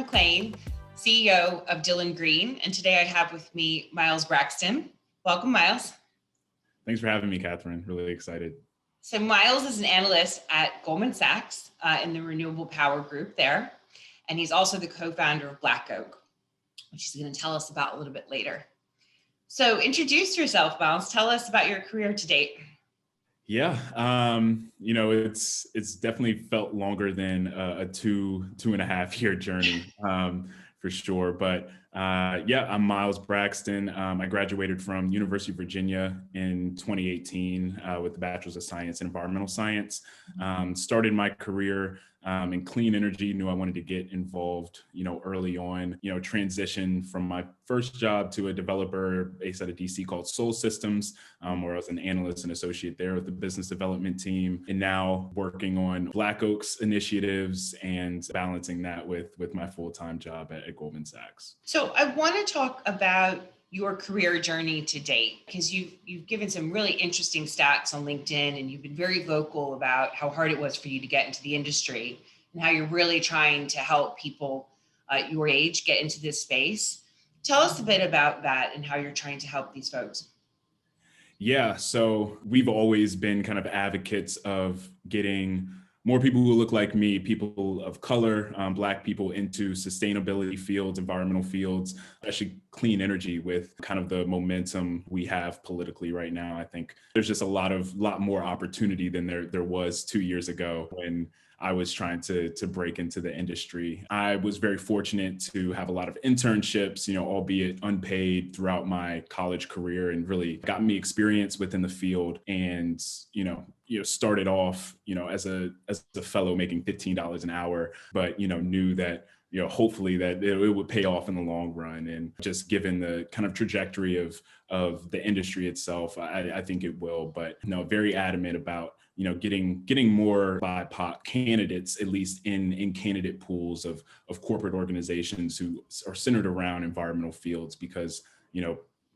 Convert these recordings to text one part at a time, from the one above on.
McLean, CEO of Dillon Green, and today I have with me Miles Braxton. Welcome, Miles. Thanks for having me, Catherine. Really excited. So Miles is an analyst at Goldman Sachs in the renewable power group there, and he's also the co-founder of BlackOak, which he's going to tell us about a little bit later. So introduce yourself, Miles. Tell us about your career to date. Yeah, it's definitely felt longer than a two and a half year journey for sure. But I'm Miles Braxton. I graduated from University of Virginia in 2018 with a Bachelor's of Science in Environmental Science. Started my career in clean energy, knew I wanted to get involved, early on, transition from my first job to a developer based out of DC called Soul Systems, where I was an analyst and associate there with the business development team, and now working on BlackOak's initiatives and balancing that with my full-time job at Goldman Sachs. So I want to talk about your career journey to date, because you've given some really interesting stats on LinkedIn, and you've been very vocal about how hard it was for you to get into the industry and how you're really trying to help people your age get into this space. Tell us a bit about that and how you're trying to help these folks. Yeah, so we've always been kind of advocates of getting more people who look like me, people of color, Black people into sustainability fields, environmental fields, especially clean energy with kind of the momentum we have politically right now. I think there's just a lot more opportunity than there was 2 years ago when I was trying to break into the industry. I was very fortunate to have a lot of internships, albeit unpaid, throughout my college career, and really got me experience within the field. And started off as a fellow making $15 an hour, but knew that hopefully that it would pay off in the long run. And just given the kind of trajectory of the industry itself, I think it will. But very adamant about getting more BIPOC candidates, at least in candidate pools of corporate organizations who are centered around environmental fields, because we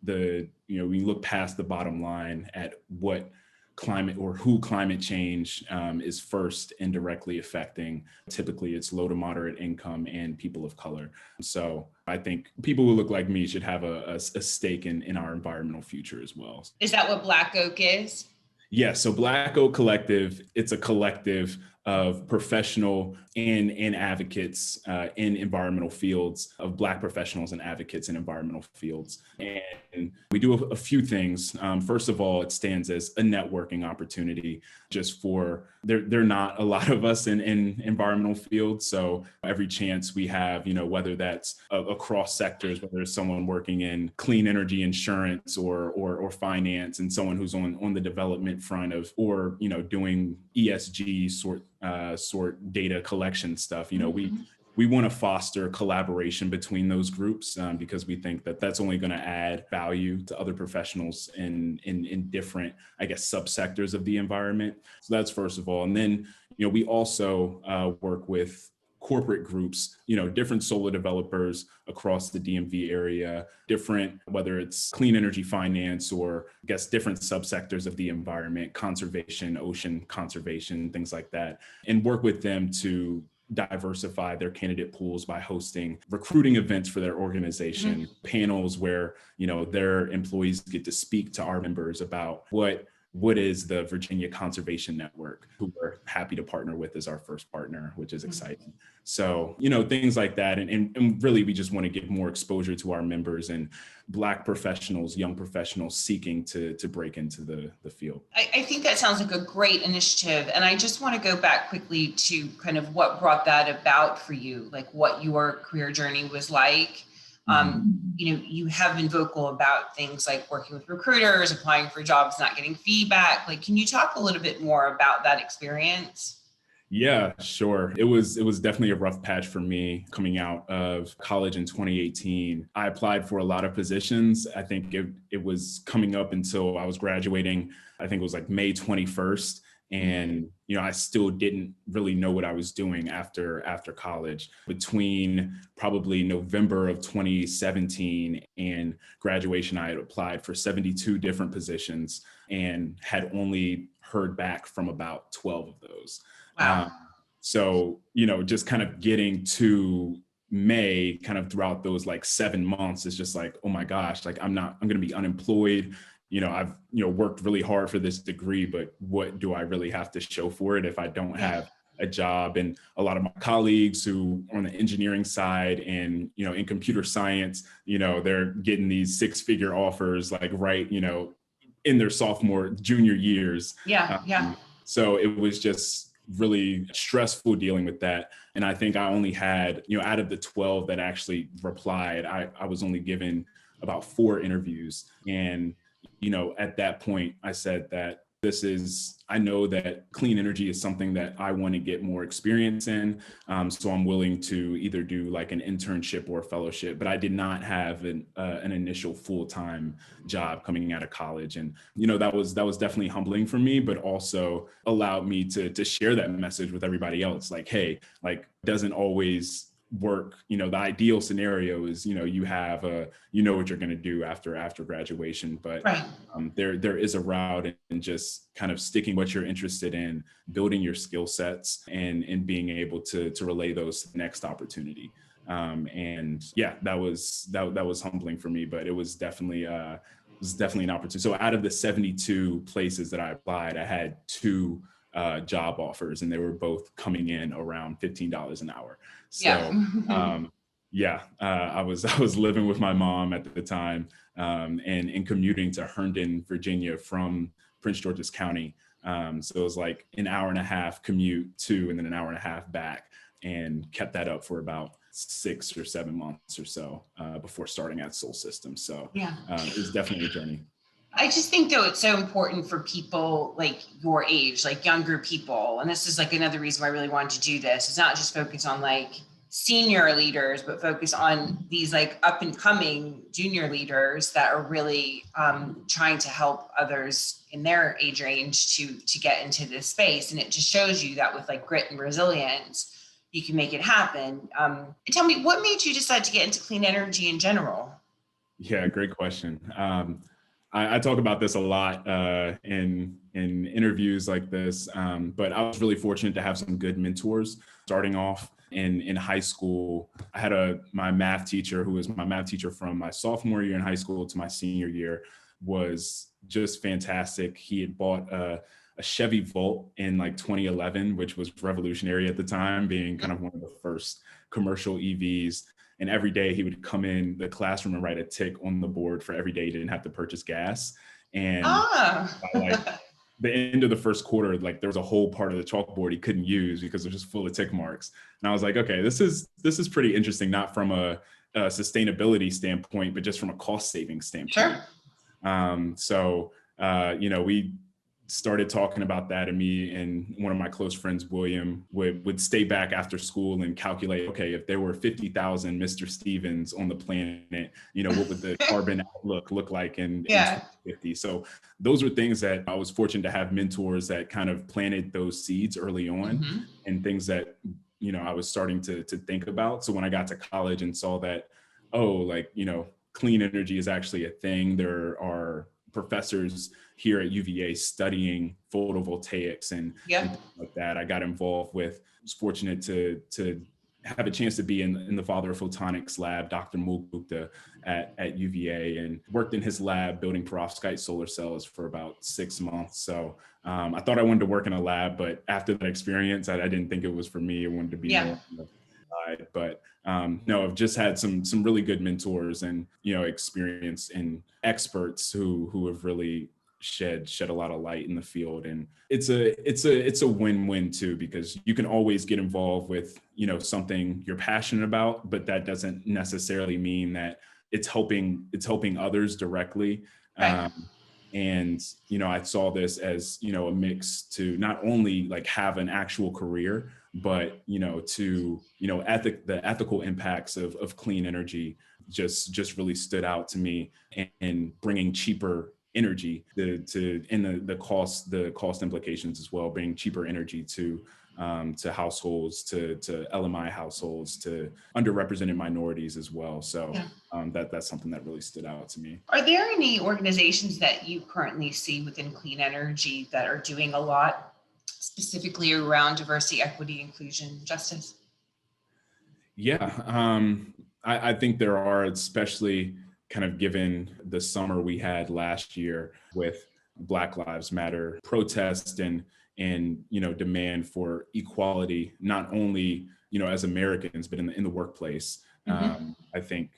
look past the bottom line at what climate or who climate change is first indirectly affecting. Typically, it's low to moderate income and people of color. So I think people who look like me should have a stake in our environmental future as well. Is that what BlackOak is? Yeah, so BlackOak Collective, it's a collective of professional and advocates in environmental fields, of Black professionals and advocates in environmental fields. And we do a few things. First of all, it stands as a networking opportunity just for, there are not a lot of us in environmental fields. So every chance we have, whether that's across sectors, whether it's someone working in clean energy insurance or finance, and someone who's on the development front of, or, doing ESG sort data collection stuff. We want to foster collaboration between those groups because we think that that's only going to add value to other professionals in different, subsectors of the environment. So that's first of all. And then, we also work with corporate groups, different solar developers across the DMV area, different, whether it's clean energy finance or different subsectors of the environment, conservation, ocean conservation, things like that, and work with them to diversify their candidate pools by hosting recruiting events for their organization, panels where, their employees get to speak to our members about what is the Virginia Conservation Network, who we're happy to partner with as our first partner, which is exciting. So, things like that. And really, we just want to give more exposure to our members and Black professionals, young professionals seeking to break into the field. I think that sounds like a great initiative. And I just want to go back quickly to kind of what brought that about for you, like what your career journey was like. You have been vocal about things like working with recruiters, applying for jobs, not getting feedback. Can you talk a little bit more about that experience? Yeah, sure. It was definitely a rough patch for me coming out of college in 2018. I applied for a lot of positions. I think it was coming up until I was graduating. I think it was like May 21st. And, I still didn't really know what I was doing after college. Between probably November of 2017 and graduation, I had applied for 72 different positions and had only heard back from about 12 of those. Wow. So, just kind of getting to May, kind of throughout those like 7 months, it's just like, oh my gosh, like I'm going to be unemployed. I've, worked really hard for this degree, but what do I really have to show for it if I don't have a job? And a lot of my colleagues who are on the engineering side and, in computer science, they're getting these 6-figure offers, like, right, in their junior years. So it was just really stressful dealing with that. And I think I only had, out of the 12 that actually replied, I was only given about 4 interviews. And, at that point, I said that I know that clean energy is something that I want to get more experience in. So I'm willing to either do like an internship or a fellowship, but I did not have an initial full-time job coming out of college. And, that was definitely humbling for me, but also allowed me to share that message with everybody else. Like, hey, like, doesn't always work. The ideal scenario is, you have what you're going to do after graduation, but there is a route, and just kind of sticking what you're interested in, building your skill sets, and being able to relay those to the next opportunity. And yeah, that was humbling for me, but it was definitely an opportunity. So out of the 72 places that I applied, I had 2 job offers, and they were both coming in around $15 an hour. So I was living with my mom at the time, and commuting to Herndon, Virginia from Prince George's County. So it was like an hour and a half commute to, and then an hour and a half back, and kept that up for about 6 or 7 months or so before starting at Soul Systems. So it was definitely a journey. I just think, though, it's so important for people like your age, like younger people. And this is like another reason why I really wanted to do this. It's not just focus on like senior leaders, but focus on these like up and coming junior leaders that are really trying to help others in their age range to get into this space. And it just shows you that with like grit and resilience, you can make it happen. Tell me, what made you decide to get into clean energy in general? Yeah, great question. I talk about this a lot in interviews like this, but I was really fortunate to have some good mentors. Starting off in high school, I had my math teacher, who was my math teacher from my sophomore year in high school to my senior year, was just fantastic. He had bought a Chevy Volt in like 2011, which was revolutionary at the time, being kind of one of the first commercial EVs. And every day he would come in the classroom and write a tick on the board for every day he didn't have to purchase gas. And by like the end of the first quarter, like there was a whole part of the chalkboard he couldn't use because it was just full of tick marks. And I was like, okay, this is pretty interesting, not from a sustainability standpoint, but just from a cost saving standpoint. Sure. We started talking about that, and me and one of my close friends, William, would stay back after school and calculate, okay, if there were 50,000 Mr. Stevens on the planet, what would the carbon outlook look like in 2050? So those were things that I was fortunate to have mentors that kind of planted those seeds early on, and things that, I was starting to think about. So when I got to college and saw that, clean energy is actually a thing, there are professors here at UVA studying photovoltaics and things like that. I got involved with, was fortunate to have a chance to be in the father of photonics lab, Dr. Mulgupta at UVA, and worked in his lab building perovskite solar cells for about 6 months. So I thought I wanted to work in a lab, but after that experience, I didn't think it was for me. I wanted to be more on the side. But no, I've just had some really good mentors and, experience and experts who have really shed a lot of light in the field. And it's a win-win too, because you can always get involved with, something you're passionate about, but that doesn't necessarily mean that it's helping others directly. Right. And, I saw this as, a mix to not only like have an actual career, but, to, the ethical impacts of clean energy just really stood out to me, and bringing cheaper energy and the cost implications as well, bringing cheaper energy to households, to LMI households, to underrepresented minorities as well. So that's something that really stood out to me. Are there any organizations that you currently see within clean energy that are doing a lot specifically around diversity, equity, inclusion, justice? Yeah, I think there are, especially kind of given the summer we had last year with Black Lives Matter protest and demand for equality, not only as Americans but in the workplace. Mhm. I think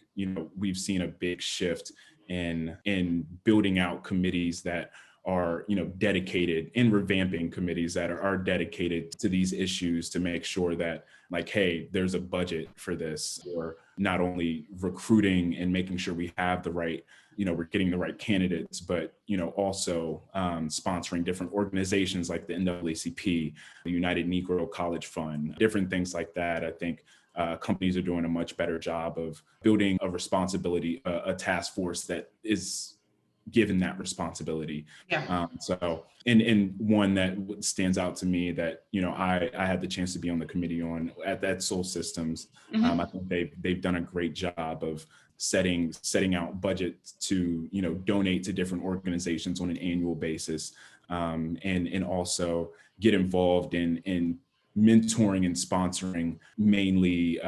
we've seen a big shift in building out committees that are dedicated, in revamping committees that are dedicated to these issues, to make sure that, like, hey, there's a budget for this, or not only recruiting and making sure we have the right, we're getting the right candidates, but also sponsoring different organizations like the NAACP, the United Negro College Fund, different things like that. I think companies are doing a much better job of building a responsibility, a task force that is given that responsibility. Yeah. And one that stands out to me that I had the chance to be on the committee on at Soul Systems. I Mhm. think they've done a great job of setting out budgets to donate to different organizations on an annual basis, and also get involved in mentoring and sponsoring mainly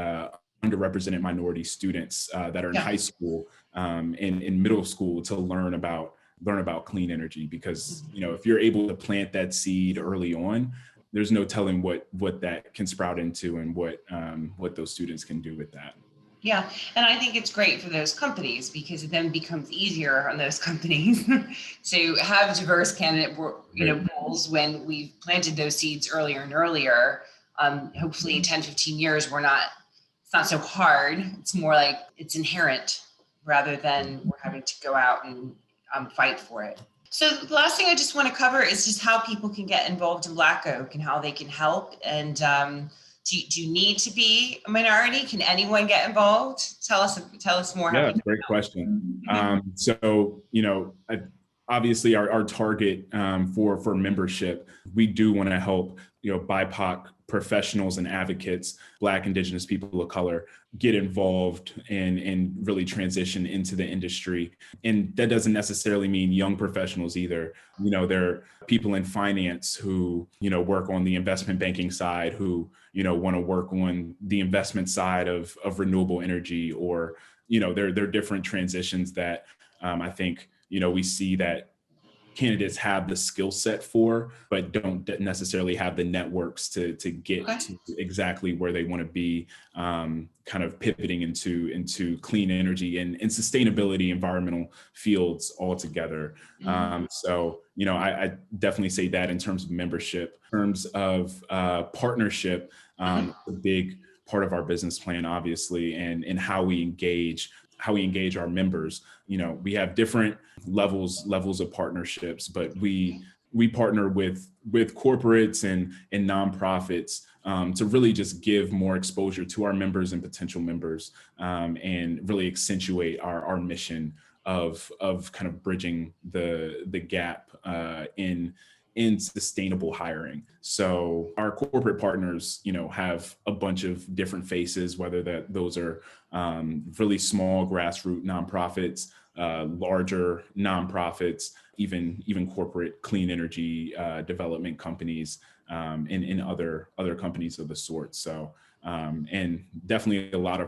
underrepresented minority students that are in Yeah. high school, in middle school, to learn about clean energy. Because if you're able to plant that seed early on, there's no telling what that can sprout into, and what those students can do with that. Yeah, and I think it's great for those companies because it then becomes easier on those companies to have diverse candidate, Right. pools when we've planted those seeds earlier and earlier. Hopefully in 10, 15 years, it's not so hard. It's more like it's inherent rather than we're having to go out and fight for it. So the last thing I just want to cover is just how people can get involved in BlackOak and how they can help. And do you need to be a minority? Can anyone get involved? Tell us more how Yeah, people great question. can. So, obviously our target for membership, we do want to help, BIPOC professionals and advocates, Black, Indigenous people of color, get involved and really transition into the industry. And that doesn't necessarily mean young professionals either. There are people in finance who, work on the investment banking side, who, want to work on the investment side of renewable energy, or there are different transitions that I think we see that candidates have the skill set for, but don't necessarily have the networks to get Okay. to exactly where they want to be, kind of pivoting into clean energy and sustainability, environmental fields altogether. Mhm. So I definitely say that in terms of membership. In terms of partnership, Mhm. a big part of our business plan, obviously, and how we engage our members. We have different levels of partnerships, but we partner with corporates and nonprofits, to really just give more exposure to our members and potential members, and really accentuate our mission of kind of bridging the gap in sustainable hiring. So our corporate partners, have a bunch of different faces, whether those are really small grassroots nonprofits, larger nonprofits, even corporate clean energy development companies, and other companies of the sort. So and definitely a lot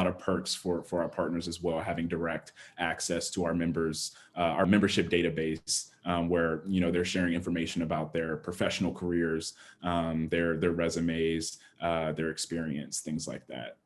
of perks for our partners as well, having direct access to our members, our membership database, where they're sharing information about their professional careers, their resumes, their experience, things like that.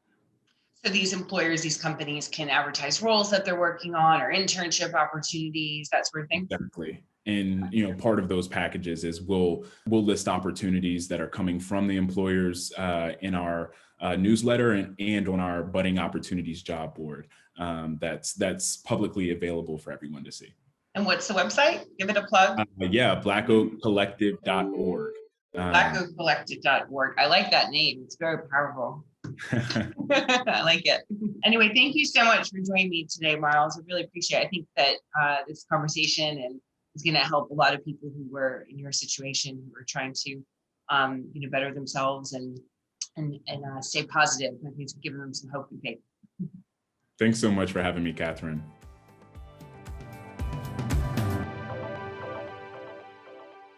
So these employers, these companies can advertise roles that they're working on or internship opportunities, that sort of thing. Exactly. And part of those packages is we'll list opportunities that are coming from the employers in our newsletter, and on our budding opportunities job board, that's publicly available for everyone to see. And what's the website? Give it a plug. Yeah, blackoakcollective.org. BlackOakCollective.org. I like that name. It's very powerful. I like it. Anyway, thank you so much for joining me today, Miles. I really appreciate it. I think that this conversation is going to help a lot of people who were in your situation, who are trying to, better themselves and stay positive. I think it's given them some hope and faith. Thanks so much for having me, Catherine.